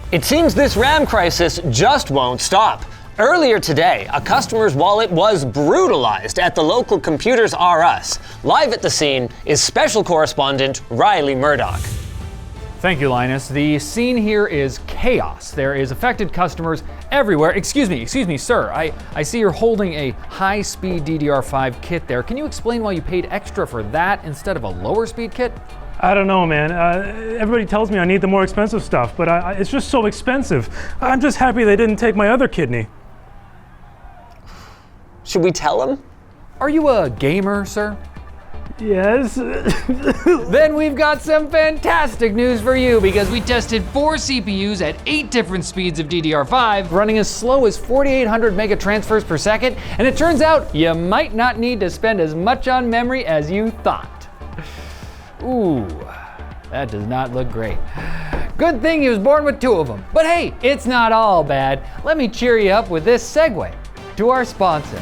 It seems this RAM crisis just won't stop. Earlier today, a customer's wallet was brutalized at the local Computers R Us. Live at the scene is special correspondent Riley Murdoch. Thank you, Linus. The scene here is chaos. There is affected customers everywhere. Excuse me, sir. I see you're holding a high-speed DDR5 kit there. Can you explain why you paid extra for that instead of a lower-speed kit? I don't know, man. Everybody tells me I need the more expensive stuff, but it's just so expensive. I'm just happy they didn't take my other kidney. Should we tell him? Are you a gamer, sir? Yes. Then we've got some fantastic news for you, because we tested 4 CPUs at 8 different speeds of DDR5, running as slow as 4,800 mega transfers per second, and it turns out you might not need to spend as much on memory as you thought. Ooh, that does not look great. Good thing he was born with 2 of them. But hey, it's not all bad. Let me cheer you up with this segue to our sponsor.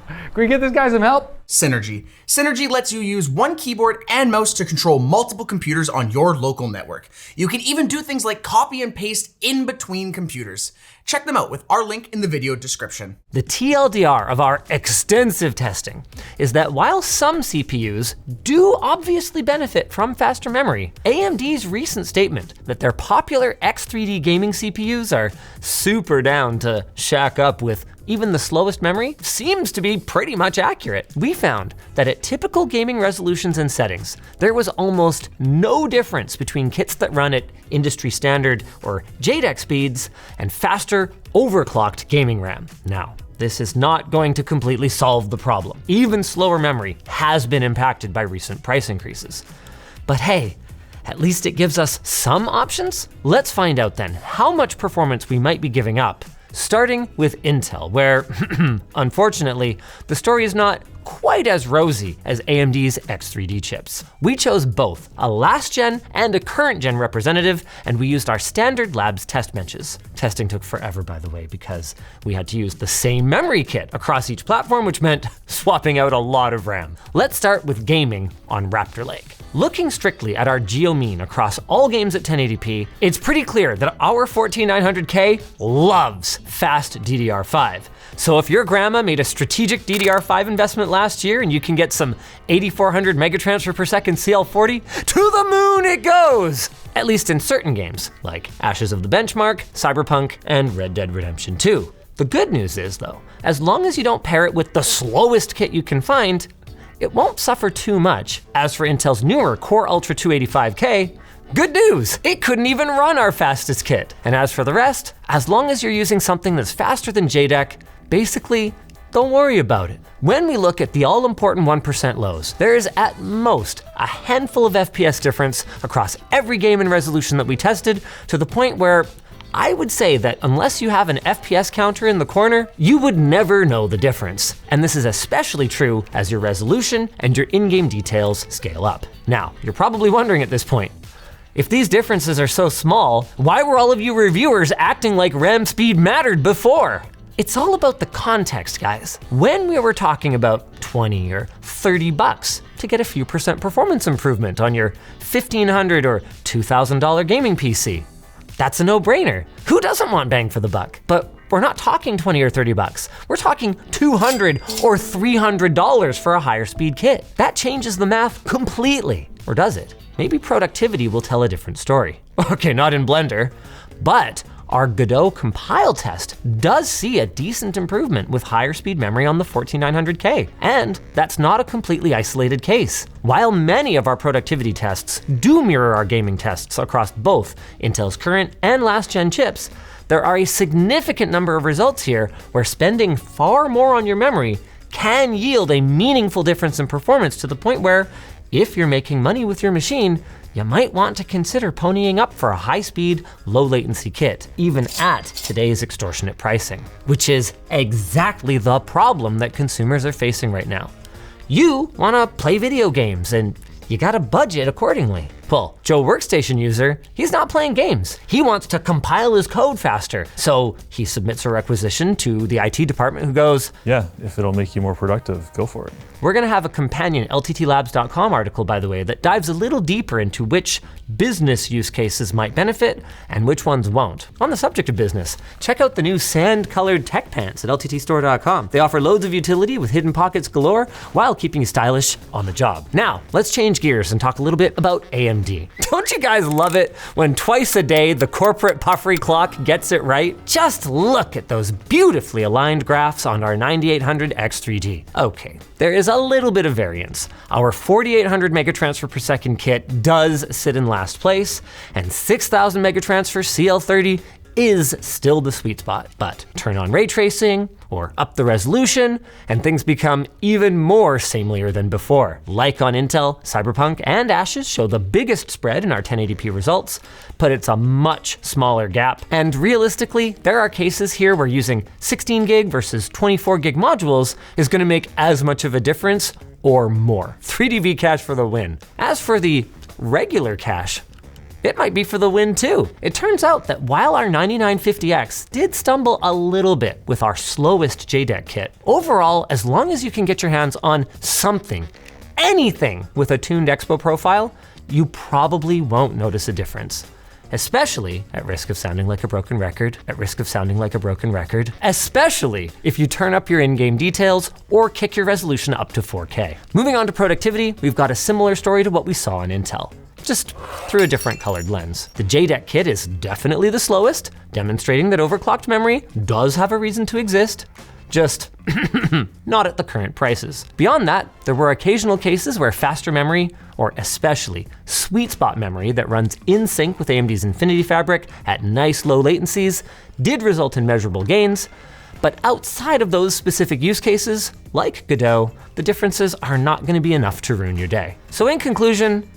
Can we get this guy some help? Synergy. Synergy lets you use one keyboard and mouse to control multiple computers on your local network. You can even do things like copy and paste in between computers. Check them out with our link in the video description. The TLDR of our extensive testing is that while some CPUs do obviously benefit from faster memory, AMD's recent statement that their popular X3D gaming CPUs are super down to shack up with even the slowest memory seems to be pretty much accurate. We found that at typical gaming resolutions and settings, there was almost no difference between kits that run at industry standard or JEDEC speeds and faster overclocked gaming RAM. Now, this is not going to completely solve the problem. Even slower memory has been impacted by recent price increases. But hey, at least it gives us some options. Let's find out then how much performance we might be giving up, starting with Intel, where, unfortunately, the story is not quite as rosy as AMD's X3D chips. We chose both a last gen and a current gen representative, and we used our standard labs test benches. Testing took forever, by the way, because we had to use the same memory kit across each platform, which meant swapping out a lot of RAM. Let's start with gaming on Raptor Lake. Looking strictly at our geo mean across all games at 1080p, it's pretty clear that our 14900K loves fast DDR5. So if your grandma made a strategic DDR5 investment last year and you can get some 8400 megatransfer per second CL40, to the moon it goes! At least in certain games, like Ashes of the Benchmark, Cyberpunk, and Red Dead Redemption 2. The good news is though, as long as you don't pair it with the slowest kit you can find, it won't suffer too much. As for Intel's newer Core Ultra 285K, good news, it couldn't even run our fastest kit. And as for the rest, as long as you're using something that's faster than JEDEC, basically, don't worry about it. When we look at the all-important 1% lows, there is at most a handful of FPS difference across every game and resolution that we tested, to the point where I would say that unless you have an FPS counter in the corner, you would never know the difference. And this is especially true as your resolution and your in-game details scale up. Now, you're probably wondering at this point, if these differences are so small, why were all of you reviewers acting like RAM speed mattered before? It's all about the context, guys. When we were talking about 20 or 30 bucks to get a few percent performance improvement on your $1,500 or $2,000 gaming PC, that's a no-brainer. Who doesn't want bang for the buck? But we're not talking 20 or 30 bucks. We're talking $200 or $300 for a higher speed kit. That changes the math completely. Or does it? Maybe productivity will tell a different story. Okay, not in Blender, but our Godot compile test does see a decent improvement with higher speed memory on the 14900K. And that's not a completely isolated case. While many of our productivity tests do mirror our gaming tests across both Intel's current and last gen chips, there are a significant number of results here where spending far more on your memory can yield a meaningful difference in performance, to the point where if you're making money with your machine, you might want to consider ponying up for a high-speed, low-latency kit, even at today's extortionate pricing, which is exactly the problem that consumers are facing right now. You wanna play video games and you gotta budget accordingly. pull. Joe Workstation user, he's not playing games. He wants to compile his code faster. So he submits a requisition to the IT department who goes, yeah, if it'll make you more productive, go for it. We're gonna have a companion LTTlabs.com article, by the way, that dives a little deeper into which business use cases might benefit and which ones won't. On the subject of business, check out the new sand-colored tech pants at lttstore.com. They offer loads of utility with hidden pockets galore while keeping you stylish on the job. Now, let's change gears and talk a little bit about AMD. Don't you guys love it when twice a day the corporate puffery clock gets it right? Just look at those beautifully aligned graphs on our 9800 X3D. Okay, there is a little bit of variance. Our 4800 megatransfer per second kit does sit in last place, and 6000 megatransfer CL30 is still the sweet spot. But turn on ray tracing or up the resolution and things become even more samelier than before. Like on Intel, Cyberpunk and Ashes show the biggest spread in our 1080p results, but it's a much smaller gap. And realistically, there are cases here where using 16 gig versus 24 gig modules is gonna make as much of a difference or more. 3dV cache for the win. As for the regular cache, it might be for the win too. It turns out that while our 9950X did stumble a little bit with our slowest JDEC kit, overall, as long as you can get your hands on something, anything with a tuned expo profile, you probably won't notice a difference. Especially at risk of sounding like a broken record, especially if you turn up your in-game details or kick your resolution up to 4K. Moving on to productivity, we've got a similar story to what we saw on Intel, just through a different colored lens. The JDEC kit is definitely the slowest, demonstrating that overclocked memory does have a reason to exist, just not at the current prices. Beyond that, there were occasional cases where faster memory, or especially sweet spot memory that runs in sync with AMD's Infinity Fabric at nice low latencies, did result in measurable gains. But outside of those specific use cases, like Godot, the differences are not gonna be enough to ruin your day. So in conclusion,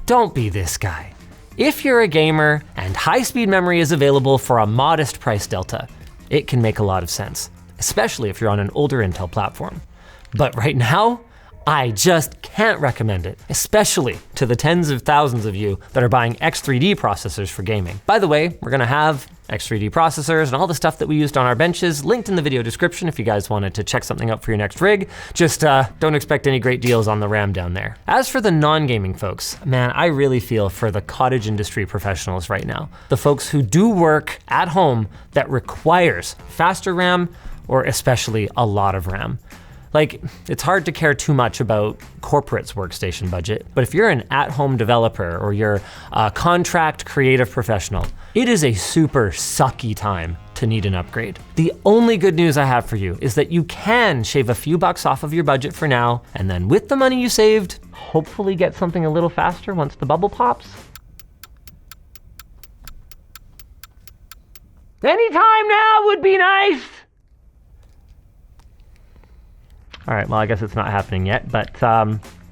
don't be this guy. If you're a gamer and high-speed memory is available for a modest price delta, it can make a lot of sense, especially if you're on an older Intel platform. But right now, I just can't recommend it, especially to the tens of thousands of you that are buying X3D processors for gaming. By the way, we're gonna have X3D processors and all the stuff that we used on our benches linked in the video description if you guys wanted to check something up for your next rig. Just don't expect any great deals on the RAM down there. As for the non-gaming folks, man, I really feel for the cottage industry professionals right now. The folks who do work at home that requires faster RAM or especially a lot of RAM. Like, it's hard to care too much about corporate's workstation budget, but if you're an at-home developer or you're a contract creative professional, it is a super sucky time to need an upgrade. The only good news I have for you is that you can shave a few bucks off of your budget for now, and then with the money you saved, hopefully get something a little faster once the bubble pops. Anytime now would be nice. All right, well, I guess it's not happening yet, but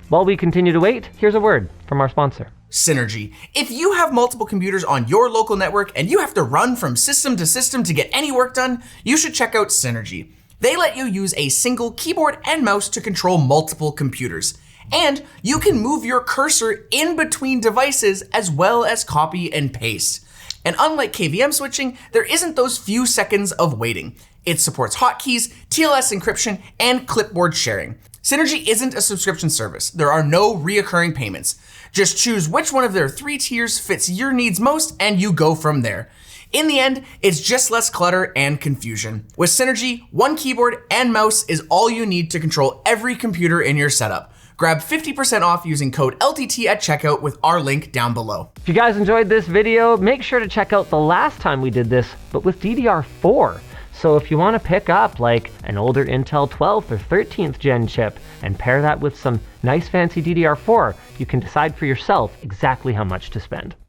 while we continue to wait, here's a word from our sponsor. Synergy. If you have multiple computers on your local network and you have to run from system to system to get any work done, you should check out Synergy. They let you use a single keyboard and mouse to control multiple computers. And you can move your cursor in between devices as well as copy and paste. And unlike KVM switching, there isn't those few seconds of waiting. It supports hotkeys, TLS encryption, and clipboard sharing. Synergy isn't a subscription service. There are no reoccurring payments. Just choose which one of their 3 tiers fits your needs most and you go from there. In the end, it's just less clutter and confusion. With Synergy, one keyboard and mouse is all you need to control every computer in your setup. Grab 50% off using code LTT at checkout with our link down below. If you guys enjoyed this video, make sure to check out the last time we did this, but with DDR4. So if you want to pick up like an older Intel 12th or 13th gen chip and pair that with some nice fancy DDR4, you can decide for yourself exactly how much to spend.